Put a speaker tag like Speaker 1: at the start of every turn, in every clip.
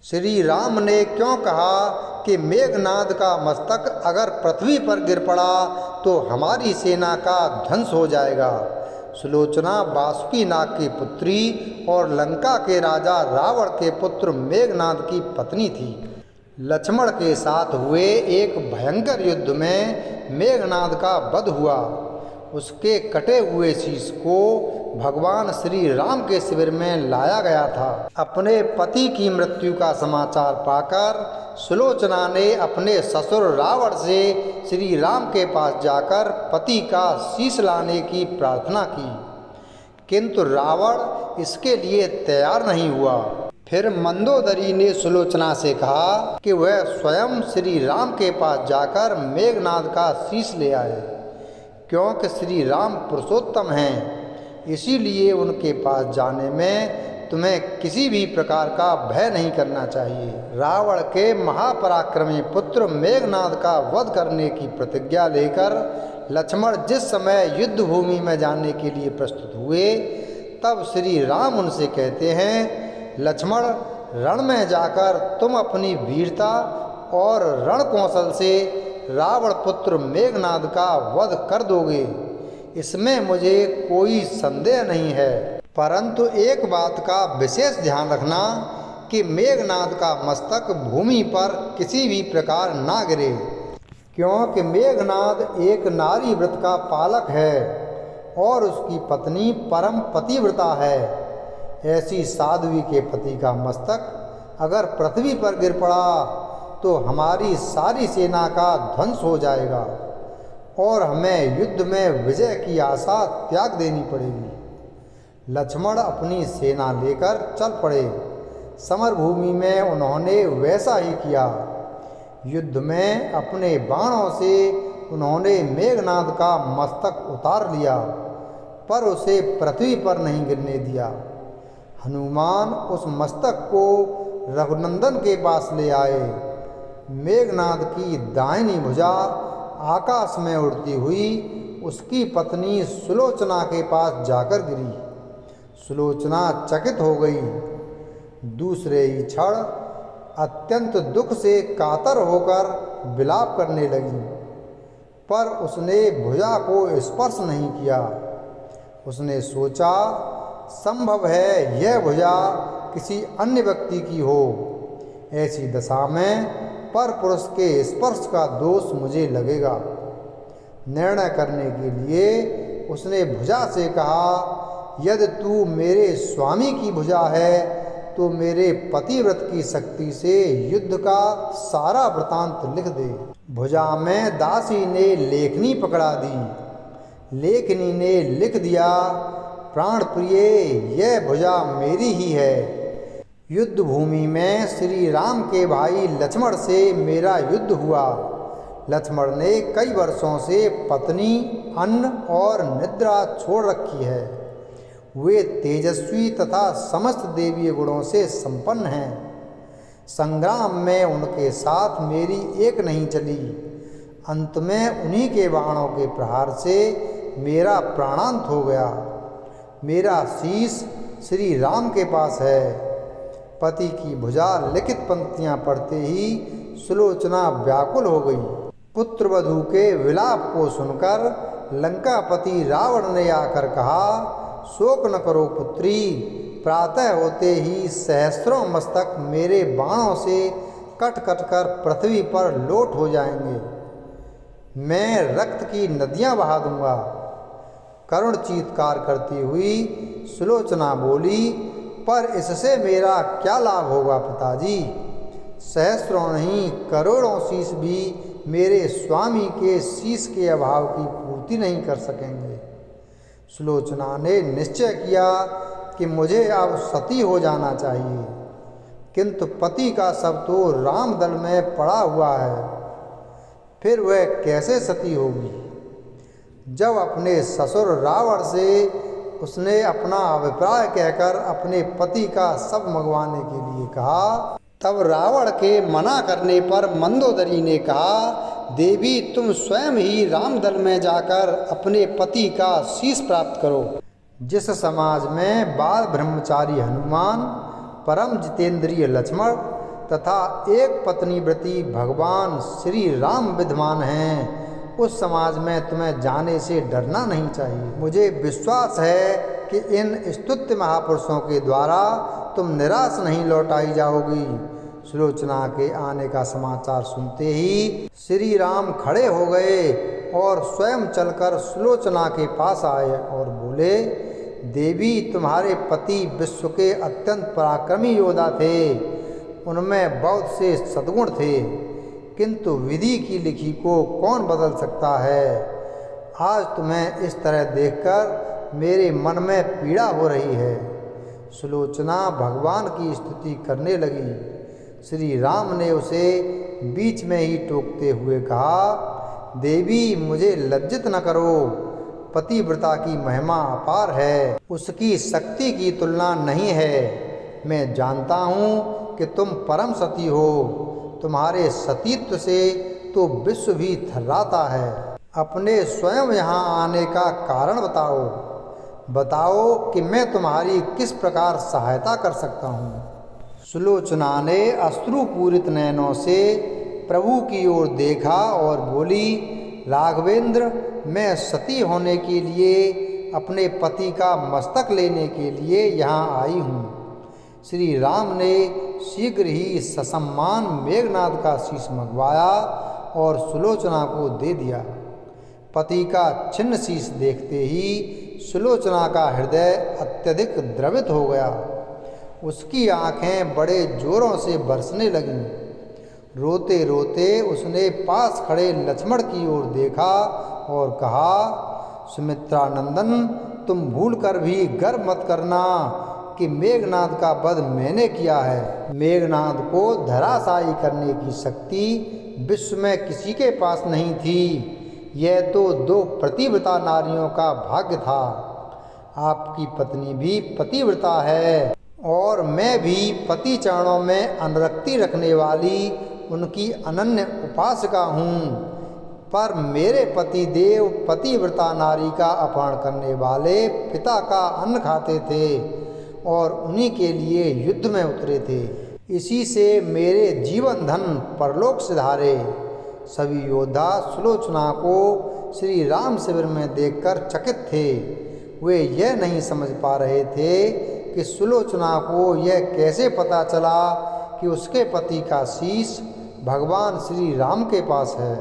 Speaker 1: श्री राम ने क्यों कहा कि मेघनाद का मस्तक अगर पृथ्वी पर गिर पड़ा तो हमारी सेना का ध्वंस हो जाएगा। सुलोचना वासुकी नाग की पुत्री और लंका के राजा रावण के पुत्र मेघनाद की पत्नी थी। लक्ष्मण के साथ हुए एक भयंकर युद्ध में मेघनाद का वध हुआ। उसके कटे हुए शीश को भगवान श्री राम के शिविर में लाया गया था। अपने पति की मृत्यु का समाचार पाकर सुलोचना ने अपने ससुर रावण से श्री राम के पास जाकर पति का शीश लाने की प्रार्थना की, किंतु रावण इसके लिए तैयार नहीं हुआ। फिर मंदोदरी ने सुलोचना से कहा कि वह स्वयं श्री राम के पास जाकर मेघनाद का शीश ले आए, क्योंकि श्री राम पुरुषोत्तम हैं, इसीलिए उनके पास जाने में तुम्हें किसी भी प्रकार का भय नहीं करना चाहिए। रावण के महापराक्रमी पुत्र मेघनाद का वध करने की प्रतिज्ञा लेकर लक्ष्मण जिस समय युद्ध भूमि में जाने के लिए प्रस्तुत हुए, तब श्री राम उनसे कहते हैं, लक्ष्मण, रण में जाकर तुम अपनी वीरता और रण कौशल से रावण पुत्र मेघनाद का वध कर दोगे, इसमें मुझे कोई संदेह नहीं है। परंतु एक बात का विशेष ध्यान रखना कि मेघनाद का मस्तक भूमि पर किसी भी प्रकार ना गिरे, क्योंकि मेघनाद एक नारी व्रत का पालक है और उसकी पत्नी परम पतिव्रता है। ऐसी साध्वी के पति का मस्तक अगर पृथ्वी पर गिर पड़ा तो हमारी सारी सेना का ध्वंस हो जाएगा और हमें युद्ध में विजय की आशा त्याग देनी पड़ेगी। लक्ष्मण अपनी सेना लेकर चल पड़े। समरभूमि में उन्होंने वैसा ही किया। युद्ध में अपने बाणों से उन्होंने मेघनाद का मस्तक उतार लिया, पर उसे पृथ्वी पर नहीं गिरने दिया। हनुमान उस मस्तक को रघुनंदन के पास ले आए। मेघनाद की दाहिनी भुजा आकाश में उड़ती हुई उसकी पत्नी सुलोचना के पास जाकर गिरी। सुलोचना चकित हो गई। दूसरे ही क्षण अत्यंत दुख से कातर होकर विलाप करने लगी, पर उसने भुजा को स्पर्श नहीं किया। उसने सोचा, संभव है यह भुजा किसी अन्य व्यक्ति की हो। ऐसी दशा में पर पुरुष के स्पर्श का दोष मुझे लगेगा। निर्णय करने के लिए उसने भुजा से कहा, यदि तू मेरे स्वामी की भुजा है तो मेरे पतिव्रत की शक्ति से युद्ध का सारा वृतांत लिख दे। भुजा में दासी ने लेखनी पकड़ा दी। लेखनी ने लिख दिया, प्राण प्रिय, यह भुजा मेरी ही है। युद्ध भूमि में श्री राम के भाई लक्ष्मण से मेरा युद्ध हुआ। लक्ष्मण ने कई वर्षों से पत्नी, अन्न और निद्रा छोड़ रखी है। वे तेजस्वी तथा समस्त देवीय गुणों से संपन्न हैं। संग्राम में उनके साथ मेरी एक नहीं चली। अंत में उन्हीं के बाणों के प्रहार से मेरा प्राणांत हो गया। मेरा शीश श्री राम के पास है। पति की भुजा लिखित पंक्तियां पढ़ते ही सुलोचना व्याकुल हो गई। पुत्रवधू के विलाप को सुनकर लंकापति रावण ने आकर कहा, शोक न करो पुत्री, प्रातः होते ही सहस्रों मस्तक मेरे बाणों से कट कट कर पृथ्वी पर लोट हो जाएंगे। मैं रक्त की नदियां बहा दूंगा। करुण चीत्कार करती हुई सुलोचना बोली, पर इससे मेरा क्या लाभ होगा पिताजी? सहस्रों नहीं करोड़ों शीश भी मेरे स्वामी के शीश के अभाव की पूर्ति नहीं कर सकेंगे। सुलोचना ने निश्चय किया कि मुझे अब सती हो जाना चाहिए, किंतु पति का शव तो रामदल में पड़ा हुआ है, फिर वह कैसे सती होगी? जब अपने ससुर रावण से उसने अपना अभिप्राय कहकर अपने पति का शव मंगवाने के लिए कहा, तब रावण के मना करने पर मंदोदरी ने कहा, देवी तुम स्वयं ही रामदल में जाकर अपने पति का शीश प्राप्त करो। जिस समाज में बाल ब्रह्मचारी हनुमान, परम जितेंद्रिय लक्ष्मण, तथा एक पत्नी व्रती भगवान श्री राम विद्यमान हैं, उस समाज में तुम्हें जाने से डरना नहीं चाहिए। मुझे विश्वास है कि इन स्तुत्य महापुरुषों के द्वारा तुम निराश नहीं लौटाई जाओगी। सुलोचना के आने का समाचार सुनते ही श्री राम खड़े हो गए और स्वयं चलकर सुलोचना के पास आए और बोले, देवी, तुम्हारे पति विश्व के अत्यंत पराक्रमी योद्धा थे। उनमें बहुत से सद्गुण थे, किंतु विधि की लिखी को कौन बदल सकता है। आज तुम्हें इस तरह देखकर मेरे मन में पीड़ा हो रही है। सुलोचना भगवान की स्तुति करने लगी। श्री राम ने उसे बीच में ही टोकते हुए कहा, देवी, मुझे लज्जित न करो। पतिव्रता की महिमा अपार है, उसकी शक्ति की तुलना नहीं है। मैं जानता हूँ कि तुम परम सती हो। तुम्हारे सतीत्व से तो विश्व भी थर्राता है। अपने स्वयं यहाँ आने का कारण बताओ कि मैं तुम्हारी किस प्रकार सहायता कर सकता हूँ। सुलोचना ने अश्रुपूरित नयनों से प्रभु की ओर देखा और बोली, राघवेंद्र, मैं सती होने के लिए अपने पति का मस्तक लेने के लिए यहाँ आई हूँ। श्री राम ने शीघ्र ही ससम्मान मेघनाद का शीश मंगवाया और सुलोचना को दे दिया। पति का छिन्न शीश देखते ही सुलोचना का हृदय अत्यधिक द्रवित हो गया। उसकी आंखें बड़े जोरों से बरसने लगीं। रोते रोते उसने पास खड़े लक्ष्मण की ओर देखा और कहा, सुमित्रानंदन, तुम भूलकर भी गर्व मत करना कि मेघनाद का वध मैंने किया है। मेघनाद को धराशायी करने की शक्ति विश्व में किसी के पास नहीं थी। यह तो 2 पतिव्रता नारियों का भाग्य था। आपकी पत्नी भी पतिव्रता है और मैं भी पति चरणों में अनुरक्ति रखने वाली उनकी अनन्य उपासिका हूँ। पर मेरे पति देव पतिव्रता नारी का अपहरण करने वाले पिता का अन्न खाते थे और उन्हीं के लिए युद्ध में उतरे थे। इसी से मेरे जीवन धन परलोक सिधारे। सभी योद्धा सुलोचना को श्री राम शिविर में देखकर चकित थे। वे यह नहीं समझ पा रहे थे कि सुलोचना को यह कैसे पता चला कि उसके पति का शीश भगवान श्री राम के पास है।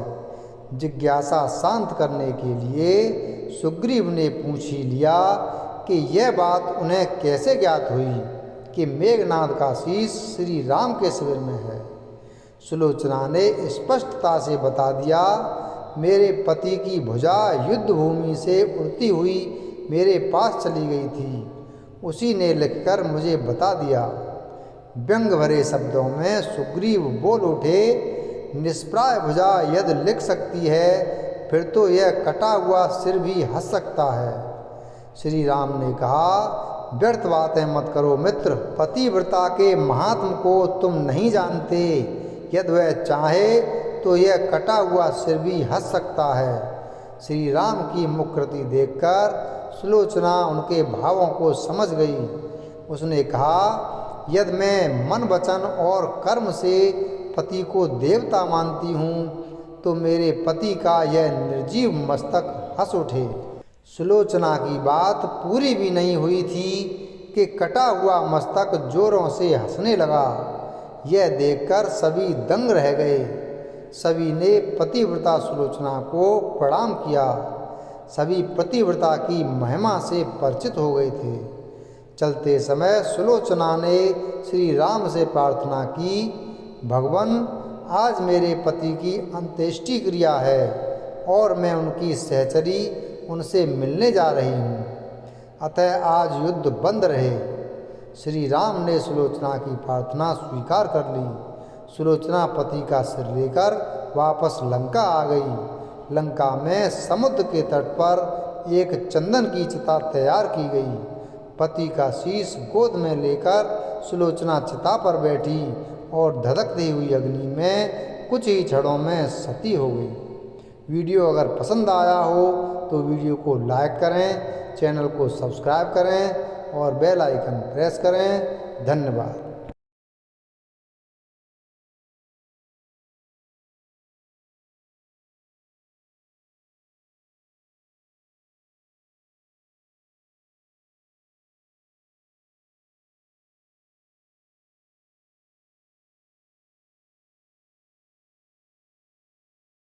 Speaker 1: जिज्ञासा शांत करने के लिए सुग्रीव ने पूछ ही लिया कि यह बात उन्हें कैसे ज्ञात हुई कि मेघनाद का शीश श्री राम के शिविर में है। सुलोचना ने स्पष्टता से बता दिया, मेरे पति की भुजा युद्ध भूमि से उड़ती हुई मेरे पास चली गई थी। उसी ने लिखकर मुझे बता दिया। व्यंग भरे शब्दों में सुग्रीव बोल उठे, निष्प्राय भुजा यदि लिख सकती है, फिर तो यह कटा हुआ सिर भी हंस सकता है। श्री राम ने कहा, व्यर्थ बातें मत करो मित्र। पतिव्रता के महात्म को तुम नहीं जानते। यदि वह चाहे तो यह कटा हुआ सिर भी हंस सकता है। श्री राम की मुखकृति देखकर सुलोचना उनके भावों को समझ गई। उसने कहा, यदि मैं मन वचन और कर्म से पति को देवता मानती हूँ तो मेरे पति का यह निर्जीव मस्तक हंस उठे। सुलोचना की बात पूरी भी नहीं हुई थी कि कटा हुआ मस्तक जोरों से हंसने लगा। यह देखकर सभी दंग रह गए। सभी ने पतिव्रता सुलोचना को प्रणाम किया। सभी पतिव्रता की महिमा से परिचित हो गए थे। चलते समय सुलोचना ने श्री राम से प्रार्थना की, भगवान, आज मेरे पति की अंत्येष्टि क्रिया है और मैं उनकी सहचरी उनसे मिलने जा रही हूँ, अतः आज युद्ध बंद रहे। श्री राम ने सुलोचना की प्रार्थना स्वीकार कर ली। सुलोचना पति का सिर लेकर वापस लंका आ गई। लंका में समुद्र के तट पर एक चंदन की चिता तैयार की गई। पति का शीश गोद में लेकर सुलोचना चिता पर बैठी और धधकती हुई अग्नि में कुछ ही क्षणों में सती हो गई। वीडियो अगर पसंद आया हो तो वीडियो को लाइक करें, चैनल को सब्सक्राइब करें और बेल आइकन प्रेस करें। धन्यवाद।